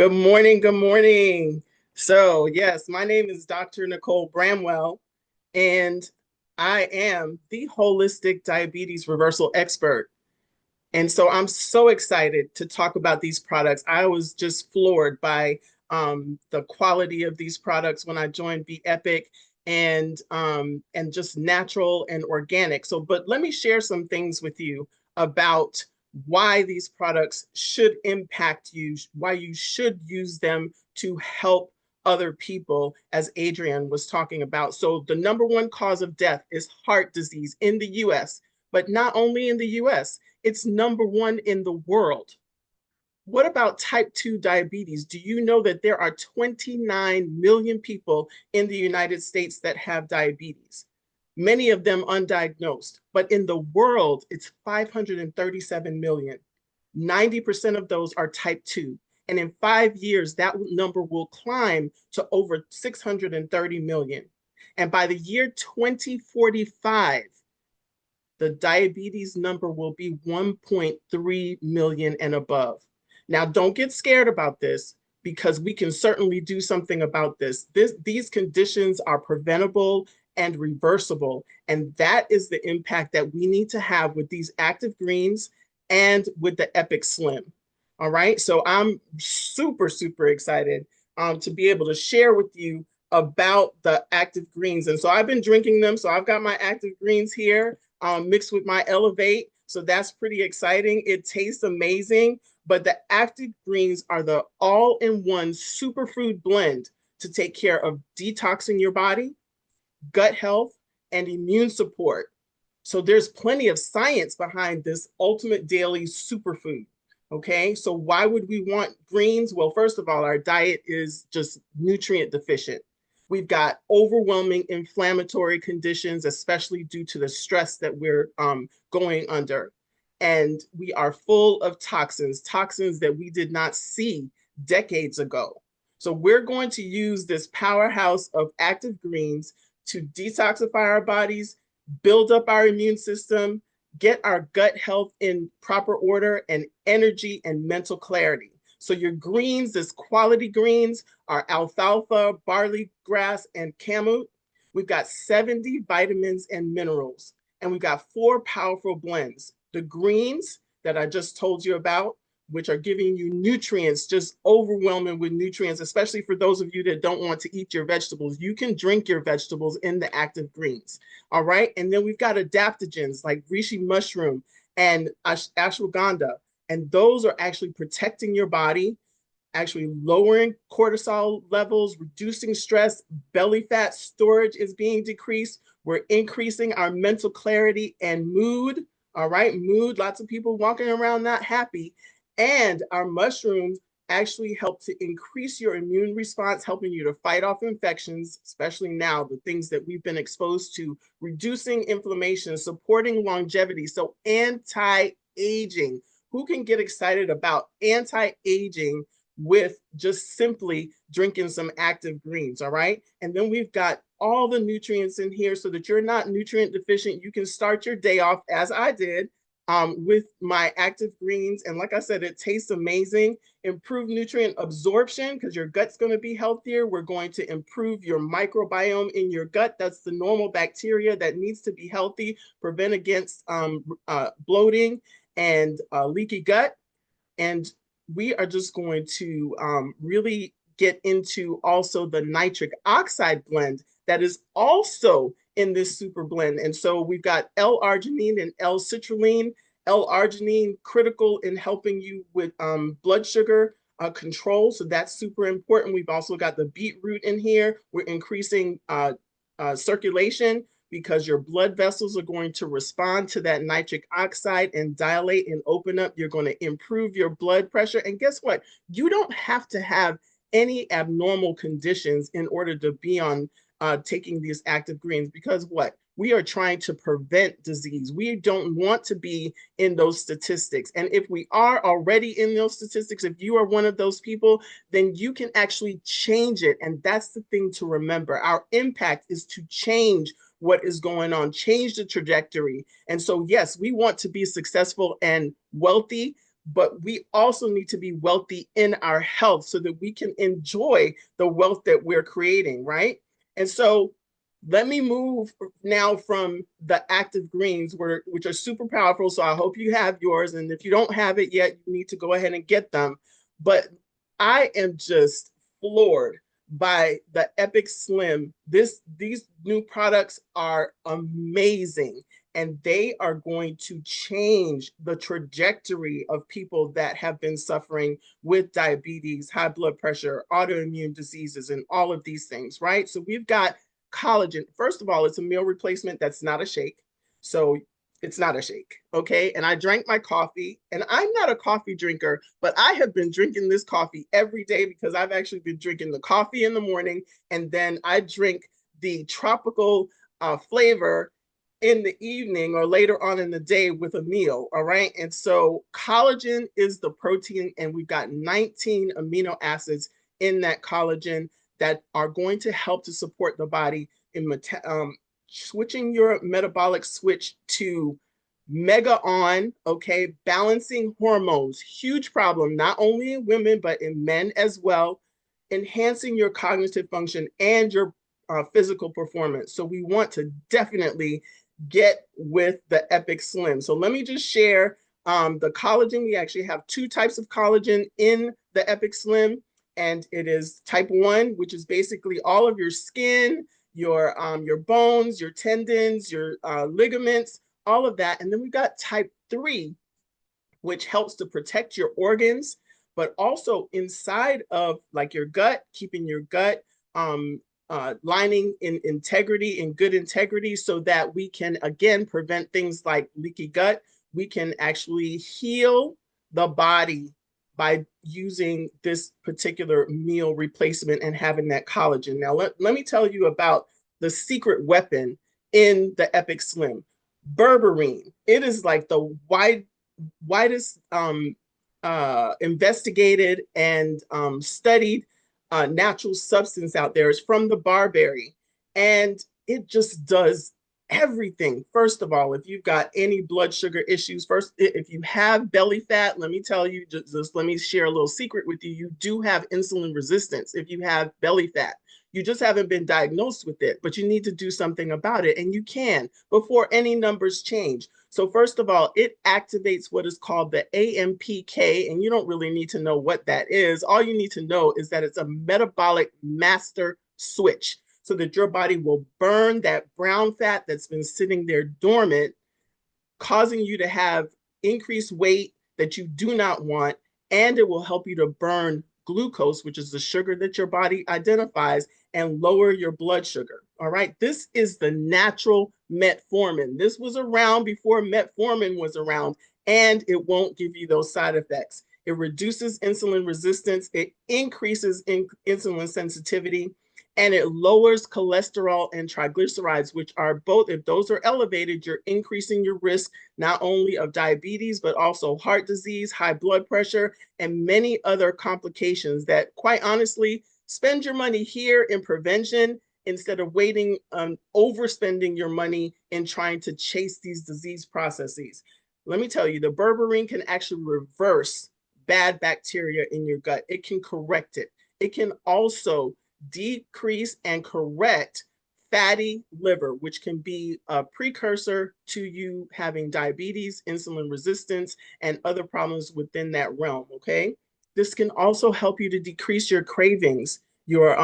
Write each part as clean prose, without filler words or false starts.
Good morning. Good morning. So, yes, my name is Dr. Nicole Bramwell, and I am the holistic diabetes reversal expert. And so I'm so excited to talk about these products. I was just floored by the quality of these products when I joined Be Epic and just natural and organic. So, but let me share some things with you about why these products should impact you, why you should use them to help other people, as Adrian was talking about. So, the number one cause of death is heart disease in the US, but not only in the US, it's number one in the world. What about type 2 diabetes? Do you know that there are 29 million people in the United States that have diabetes? Many of them undiagnosed, but in the world, it's 537 million. 90% of those are type 2. And in 5 years, that number will climb to over 630 million. And by the year 2045, the diabetes number will be 1.3 million and above. Now, don't get scared about this because we can certainly do something about this. These conditions are preventable and reversible. And that is the impact that we need to have with these active greens and with the EpicSlim. All right. So I'm super, super excited to be able to share with you about the active greens. And so I've been drinking them. So I've got my active greens here mixed with my Elevate. So that's pretty exciting. It tastes amazing. But the active greens are the all-in-one superfood blend to take care of detoxing your body, gut health, and immune support. So there's plenty of science behind this ultimate daily superfood. Okay, so why would we want greens? Well, first of all, our diet is just nutrient deficient. We've got overwhelming inflammatory conditions, especially due to the stress that we're going under. And we are full of toxins, toxins that we did not see decades ago. So we're going to use this powerhouse of active greens to detoxify our bodies, build up our immune system, get our gut health in proper order, and energy and mental clarity. So your greens, this quality greens, are alfalfa, barley grass, and kamut. We've got 70 vitamins and minerals, and we've got 4 powerful blends. The greens that I just told you about, which are giving you nutrients, just overwhelming with nutrients, especially for those of you that don't want to eat your vegetables. You can drink your vegetables in the active greens. All right. And then we've got adaptogens like reishi mushroom and ashwagandha. And those are actually protecting your body, actually lowering cortisol levels, reducing stress, belly fat storage is being decreased. We're increasing our mental clarity and mood. All right. Mood, lots of people walking around not happy. And our mushrooms actually help to increase your immune response, helping you to fight off infections, especially now, the things that we've been exposed to, reducing inflammation, supporting longevity. So anti-aging. Who can get excited about anti-aging with just simply drinking some active greens, all right? And then we've got all the nutrients in here so that you're not nutrient deficient. You can start your day off, as I did, with my active greens. And like I said, it tastes amazing. Improve nutrient absorption because your gut's going to be healthier. We're going to improve your microbiome in your gut. That's the normal bacteria that needs to be healthy, prevent against bloating and leaky gut. And we are just going to really get into also the nitric oxide blend that is also in this super blend. And so we've got L-arginine and L-citrulline. L-arginine critical in helping you with blood sugar control. So that's super important. We've also got the beetroot in here. We're increasing circulation because your blood vessels are going to respond to that nitric oxide and dilate and open up. You're going to improve your blood pressure. And guess what? You don't have to have any abnormal conditions in order to be on taking these active greens, because what? We are trying to prevent disease. We don't want to be in those statistics. And if we are already in those statistics, if you are one of those people, then you can actually change it. And that's the thing to remember. Our impact is to change what is going on, change the trajectory. And so, yes, we want to be successful and wealthy, but we also need to be wealthy in our health so that we can enjoy the wealth that we're creating, right? And so let me move now from the active greens, which are super powerful. So I hope you have yours. And if you don't have it yet, you need to go ahead and get them. But I am just floored by the EpicSlim. These new products are amazing, and they are going to change the trajectory of people that have been suffering with diabetes, high blood pressure, autoimmune diseases, and all of these things, right? So we've got collagen. First of all, it's a meal replacement that's not a shake. So it's not a shake, okay? And I drank my coffee, and I'm not a coffee drinker, but I have been drinking this coffee every day because I've actually been drinking the coffee in the morning, and then I drink the tropical flavor in the evening or later on in the day with a meal, all right? And so collagen is the protein, and we've got 19 amino acids in that collagen that are going to help to support the body in switching your metabolic switch to mega on, okay? Balancing hormones, huge problem, not only in women, but in men as well. Enhancing your cognitive function and your physical performance. So we want to definitely get with the EpicSlim. So let me just share the collagen. We actually have two types of collagen in the EpicSlim, and it is type 1, which is basically all of your skin, your bones, your tendons, your ligaments, all of that. And then we got type 3, which helps to protect your organs, but also inside of like your gut, keeping your gut lining in integrity, in good integrity, so that we can, again, prevent things like leaky gut. We can actually heal the body by using this particular meal replacement and having that collagen. Now, let me tell you about the secret weapon in the EpicSlim, berberine. It is like the widest investigated and studied natural substance out there. Is from the barberry, and it just does everything. First of all, if you've got any blood sugar issues, first, if you have belly fat, let me tell you, just let me share a little secret with you. You do have insulin resistance if you have belly fat. You just haven't been diagnosed with it, but you need to do something about it, and you can before any numbers change. So first of all, it activates what is called the AMPK, and you don't really need to know what that is. All you need to know is that it's a metabolic master switch, so that your body will burn that brown fat that's been sitting there dormant, causing you to have increased weight that you do not want, and it will help you to burn glucose, which is the sugar that your body identifies, and lower your blood sugar. All right, this is the natural metformin. This was around before metformin was around, and it won't give you those side effects. It reduces insulin resistance, it increases insulin sensitivity, and it lowers cholesterol and triglycerides, which are both, if those are elevated, you're increasing your risk not only of diabetes, but also heart disease, high blood pressure, and many other complications that, quite honestly, spend your money here in prevention instead of waiting on overspending your money in trying to chase these disease processes. Let me tell you, the berberine can actually reverse bad bacteria in your gut. It can correct it. It can also decrease and correct fatty liver, which can be a precursor to you having diabetes, insulin resistance, and other problems within that realm, okay? This can also help you to decrease your cravings, your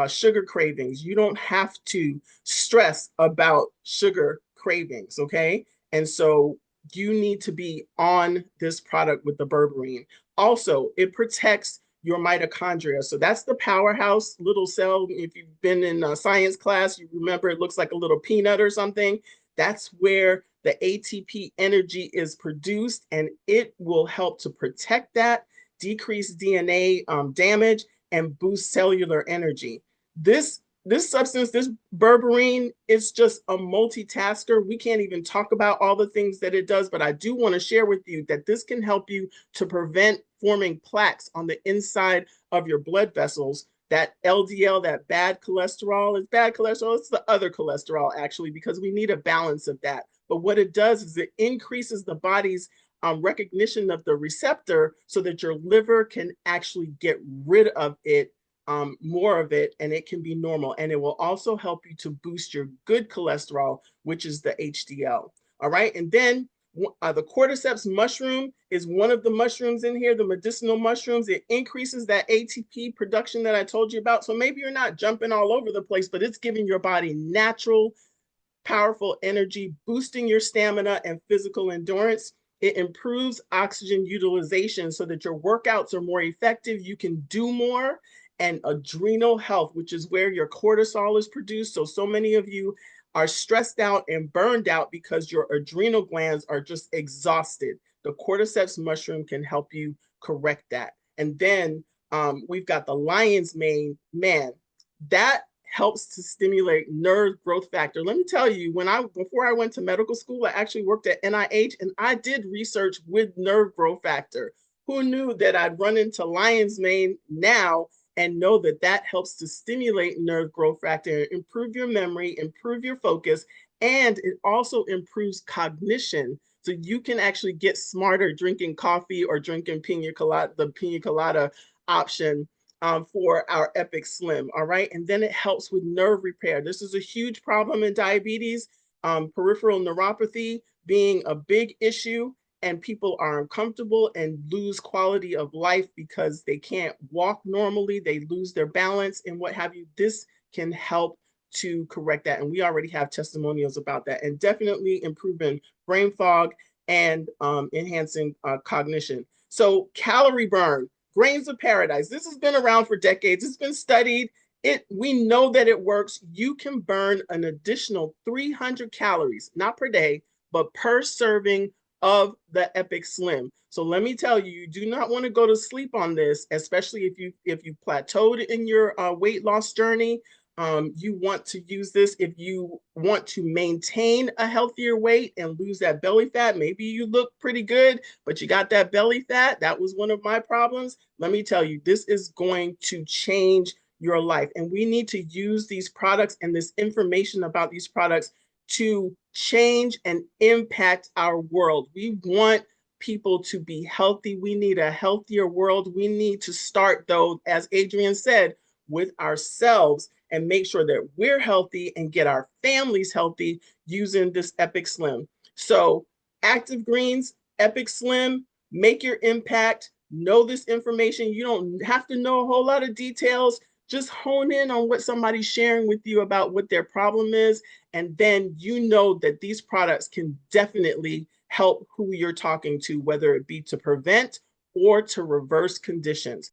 sugar cravings. You don't have to stress about sugar cravings, okay? And so you need to be on this product with the berberine. Also, it protects your mitochondria. So that's the powerhouse little cell. If you've been in a science class, you remember it looks like a little peanut or something. That's where the ATP energy is produced, and it will help to protect that, decrease DNA damage, and boost cellular energy. This substance, this berberine, is just a multitasker. We can't even talk about all the things that it does, but I do want to share with you that this can help you to prevent forming plaques on the inside of your blood vessels. That LDL, that bad cholesterol, is bad cholesterol. It's the other cholesterol, actually, because we need a balance of that. But what it does is it increases the body's recognition of the receptor so that your liver can actually get rid of it, more of it, and it can be normal. And it will also help you to boost your good cholesterol, which is the HDL. All right. And then the cordyceps mushroom is one of the mushrooms in here, the medicinal mushrooms. It increases that ATP production that I told you about. So maybe you're not jumping all over the place, but it's giving your body natural, powerful energy, boosting your stamina and physical endurance. It improves oxygen utilization so that your workouts are more effective. You can do more. And adrenal health, which is where your cortisol is produced. So many of you are stressed out and burned out because your adrenal glands are just exhausted. The cordyceps mushroom can help you correct that. And then we've got the lion's mane. Man, that helps to stimulate nerve growth factor. Let me tell you, before I went to medical school, I actually worked at NIH and I did research with nerve growth factor. Who knew that I'd run into lion's mane now and know that that helps to stimulate nerve growth factor, improve your memory, improve your focus, and it also improves cognition. So you can actually get smarter drinking coffee or drinking the pina colada option for our EpicSlim. All right. And then it helps with nerve repair. This is a huge problem in diabetes, peripheral neuropathy being a big issue. And people are uncomfortable and lose quality of life because they can't walk normally, they lose their balance and what have you. This can help to correct that. And we already have testimonials about that, and definitely improving brain fog and enhancing cognition. So calorie burn, grains of paradise. This has been around for decades. It's been studied. We know that it works. You can burn an additional 300 calories, not per day, but per serving of the EpicSlim. So let me tell you, you do not want to go to sleep on this, especially if you plateaued in your weight loss journey. You want to use this if you want to maintain a healthier weight and lose that belly fat. Maybe you look pretty good, but you got that belly fat. That was one of my problems. Let me tell you, this is going to change your life. And we need to use these products and this information about these products to change and impact our world. We want people to be healthy. We need a healthier world. We need to start, though, as Adrienne said, with ourselves and make sure that we're healthy and get our families healthy using this EpicSlim. So Active Greens, EpicSlim, make your impact, know this information. You don't have to know a whole lot of details. Just hone in on what somebody's sharing with you about what their problem is. And then you know that these products can definitely help who you're talking to, whether it be to prevent or to reverse conditions.